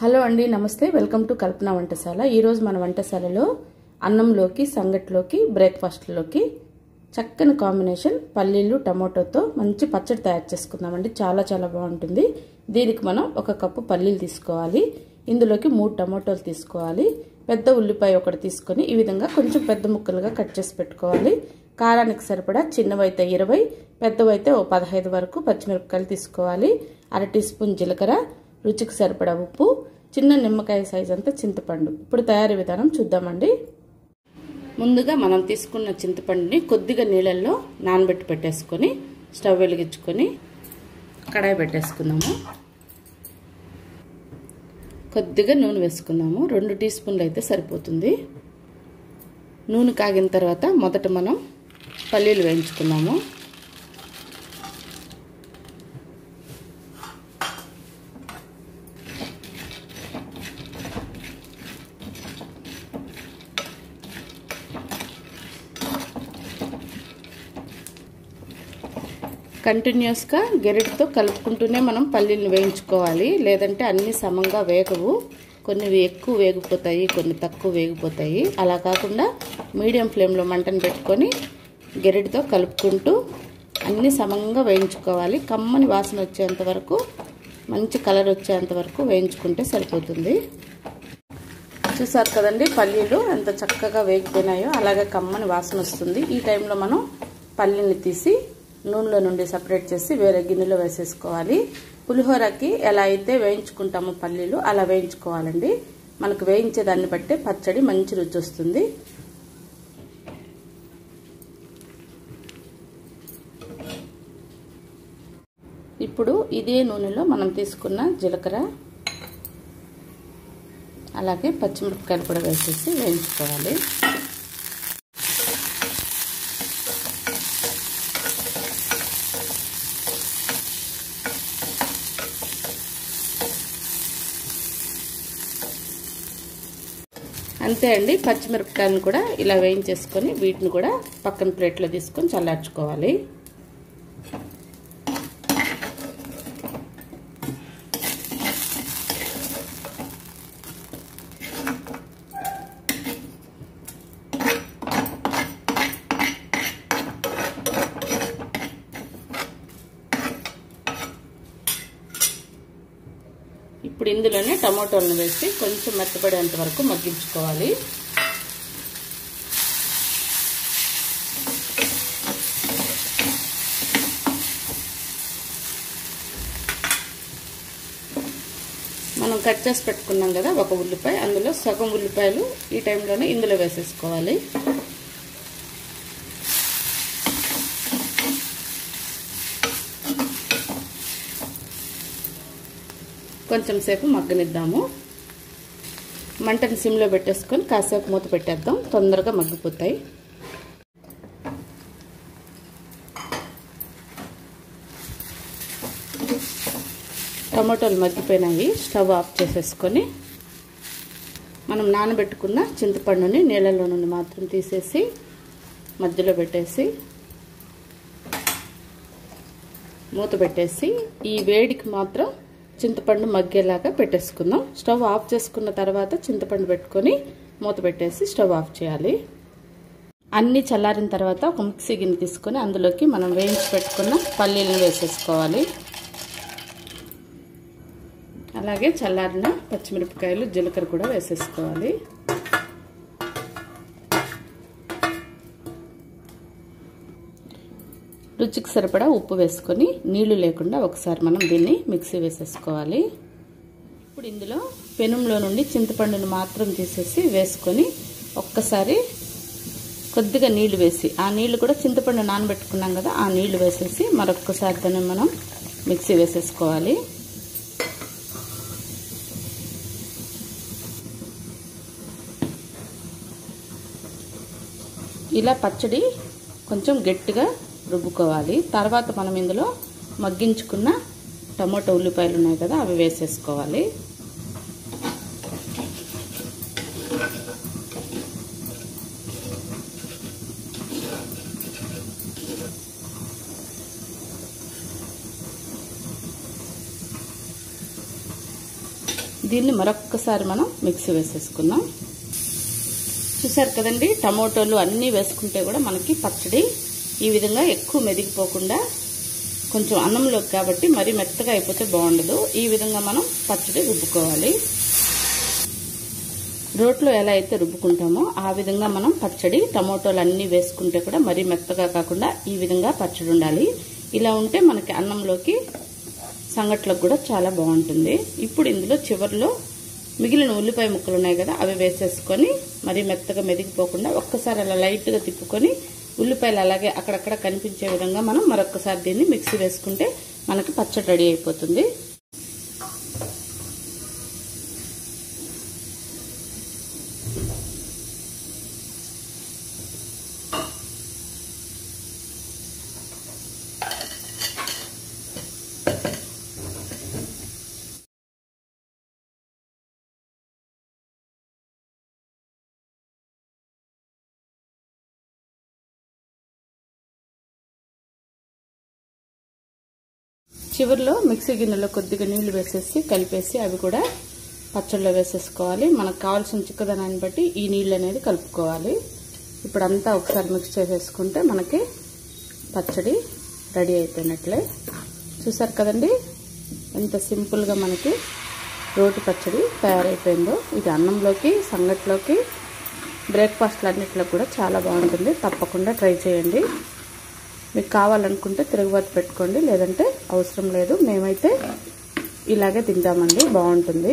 Hello అండి, నమస్తే. Welcome to కల్పన వంటశాల. ఈరోజు మన వంటశాలలో అన్నంలోకి, సంగట్లోకి, బ్రేక్ఫాస్ట్లోకి చక్కని కాంబినేషన్ పల్లీలు టమాటోతో మంచి పచ్చడి తయారు చేసుకుందామండి. చాలా చాలా బాగుంటుంది. దీనికి మనం 1 కప్పు పల్లీలు తీసుకోవాలి. ఇందులోకి 3 టమాటోలు తీసుకోవాలి. పెద్ద ఉల్లిపాయ ఒకటి తీసుకొని ఈ విధంగా కొంచెం పెద్ద ముక్కలుగా కట్ చేసి పెట్టుకోవాలి. కారానికి సరిపడా చిన్నవైతే 20, పెద్దవైతే 15 వరకు పచ్చిమిరపకాయలు తీసుకోవాలి. 1/2 టీ స్పూన్ జీలకర్ర, రుచికి సరిపడా ఉప్పు, చిన్న నిమ్మకాయ సైజ్ అంతా చింతపండు. ఇప్పుడు తయారీ విధానం చూద్దామండి. ముందుగా మనం తీసుకున్న చింతపండుని కొద్దిగా నీళ్ళల్లో నానబెట్టి పెట్టేసుకొని స్టవ్ వెలిగించుకొని కడాయి పెట్టేసుకుందాము. కొద్దిగా నూనె వేసుకుందాము. 2 టీ స్పూన్లు అయితే సరిపోతుంది. నూనె కాగిన తర్వాత మొదట మనం పల్లీలు వేయించుకుందాము. కంటిన్యూస్గా గెరిటితో కలుపుకుంటూనే మనం పల్లీలను వేయించుకోవాలి. లేదంటే అన్నీ సమంగా వేగవు. కొన్ని ఎక్కువ వేగిపోతాయి, కొన్ని తక్కువ వేగిపోతాయి. అలా కాకుండా మీడియం ఫ్లేమ్లో మంటను పెట్టుకొని గెరిటితో కలుపుకుంటూ అన్నీ సమంగా వేయించుకోవాలి. కమ్మని వాసన వచ్చేంత వరకు, మంచి కలర్ వచ్చేంత వరకు వేయించుకుంటే సరిపోతుంది. చూసారు కదండి, పల్లీలు ఎంత చక్కగా వేగిపోయినాయో. అలాగే కమ్మని వాసన వస్తుంది. ఈ టైంలో మనం పల్లీని తీసి నూనెలో నుండి సపరేట్ చేసి వేరే గిన్నెలో వేసేసుకోవాలి. పులిహోరకి ఎలా అయితే వేయించుకుంటామో పల్లీలు అలా వేయించుకోవాలండి. మనకు వేయించేదాన్ని బట్టే పచ్చడి మంచి రుచి వస్తుంది. ఇప్పుడు ఇదే నూనెలో మనం తీసుకున్న జీలకర్ర అలాగే పచ్చిమిరపకాయలు కూడా వేసేసి వేయించుకోవాలి. అంతే అండి. పచ్చిమిరపకాయలను కూడా ఇలా వేయించేసుకొని వీటిని కూడా పక్కన ప్లేట్లో తీసుకొని చల్లార్చుకోవాలి. ఇప్పుడు ఇందులోనే టమాటోలను వేసి కొంచెం మెత్తబడేంత వరకు మగ్గించుకోవాలి. మనం కట్ చేసి పెట్టుకున్నాం కదా 1 ఉల్లిపాయ, అందులో సగం ఉల్లిపాయలు ఈ టైంలోనే ఇందులో వేసేసుకోవాలి. కొంచెం సేపు మగ్గనిద్దాము. మంటని సిమ్లో పెట్టేసుకొని కాసేపు మూత పెట్టేద్దాం. తొందరగా మగ్గిపోతాయి. టమాటోలు మగ్గిపోయినాయి. స్టవ్ ఆఫ్ చేసేసుకొని మనం నానబెట్టుకున్న చింతపండుని నీళ్ళలో నుండి మాత్రం తీసేసి మధ్యలో పెట్టేసి మూత పెట్టేసి ఈ వేడికి మాత్రం చింతపండు మగ్గేలాగా పెట్టేసుకుందాం. స్టవ్ ఆఫ్ చేసుకున్న తర్వాత చింతపండు పెట్టుకొని మూత పెట్టేసి స్టవ్ ఆఫ్ చేయాలి. అన్నీ చల్లారిన తర్వాత ఒక మిక్సీ గిన్నె తీసుకొని అందులోకి మనం వేయించి పెట్టుకున్న పల్లీలను వేసేసుకోవాలి. అలాగే చల్లారిన పచ్చిమిరపకాయలు, జీలకర్ర కూడా వేసేసుకోవాలి. రుచికి సరిపడా ఉప్పు వేసుకొని నీళ్లు లేకుండా ఒకసారి మనం దీన్ని మిక్సీ వేసేసుకోవాలి. ఇప్పుడు ఇందులో పెనంలో నుండి చింతపండును మాత్రం తీసేసి వేసుకొని ఒక్కసారి కొద్దిగా నీళ్లు వేసి, ఆ నీళ్లు కూడా చింతపండు నానబెట్టుకున్నాం కదా, ఆ నీళ్లు వేసేసి మరొక్కసారి దాన్ని మనం మిక్సీ వేసేసుకోవాలి. ఇలా పచ్చడి కొంచెం గట్టిగా రుబ్బుకోవాలి. తర్వాత మనం ఇందులో మగ్గించుకున్న టమాటో ఉల్లిపాయలు ఉన్నాయి కదా, అవి వేసేసుకోవాలి. దీన్ని మరొక్కసారి మనం మిక్సీ వేసేసుకుందాం. చూసారు కదండి, టమోటోలు అన్నీ వేసుకుంటే కూడా మనకి పచ్చడి ఈ విధంగా ఎక్కువ మెదిగిపోకుండా కొంచెం అన్నంలోకి కాబట్టి మరీ మెత్తగా అయిపోతే బాగుండదు. ఈ విధంగా మనం పచ్చడి రుబ్బుకోవాలి. రోట్లో ఎలా అయితే రుబ్బుకుంటామో ఆ విధంగా మనం పచ్చడి టమోటోలు అన్నీ వేసుకుంటే కూడా మరీ మెత్తగా కాకుండా ఈ విధంగా పచ్చడి ఉండాలి. ఇలా ఉంటే మనకి అన్నంలోకి సంగట్లకు కూడా చాలా బాగుంటుంది. ఇప్పుడు ఇందులో చివరిలో మిగిలిన ఉల్లిపాయ ముక్కలు ఉన్నాయి కదా, అవి వేసేసుకొని మరీ మెత్తగా మెదిగిపోకుండా ఒక్కసారి అలా లైట్గా తిప్పుకొని ఉల్లిపాయలు అలాగే అక్కడక్కడ కనిపించే విధంగా మనం మరొకసారి దీన్ని మిక్సీ వేసుకుంటే మనకి పచ్చడి రెడీ అయిపోతుంది. చివరిలో మిక్సీ గిన్నెలో కొద్దిగా నీళ్లు వేసేసి కలిపేసి అవి కూడా పచ్చళ్ళలో వేసేసుకోవాలి. మనకు కావాల్సిన చిక్కదనాన్ని బట్టి ఈ నీళ్ళు అనేది కలుపుకోవాలి. ఇప్పుడు అంతా ఒకసారి మిక్స్ చేసేసుకుంటే మనకి పచ్చడి రెడీ అయిపోయినట్లే. చూసారు కదండి ఎంత సింపుల్గా మనకి రోటి పచ్చడి తయారైపోయిందో. ఇది అన్నంలోకి, సంగట్లోకి, బ్రేక్ఫాస్ట్లు అన్నిట్లో కూడా చాలా బాగుంటుంది. తప్పకుండా ట్రై చేయండి. మీకు కావాలనుకుంటే తిరుగుబాటు పెట్టుకోండి, లేదంటే అవసరం లేదు. మేమైతే ఇలాగే తింటామండి, బాగుంటుంది.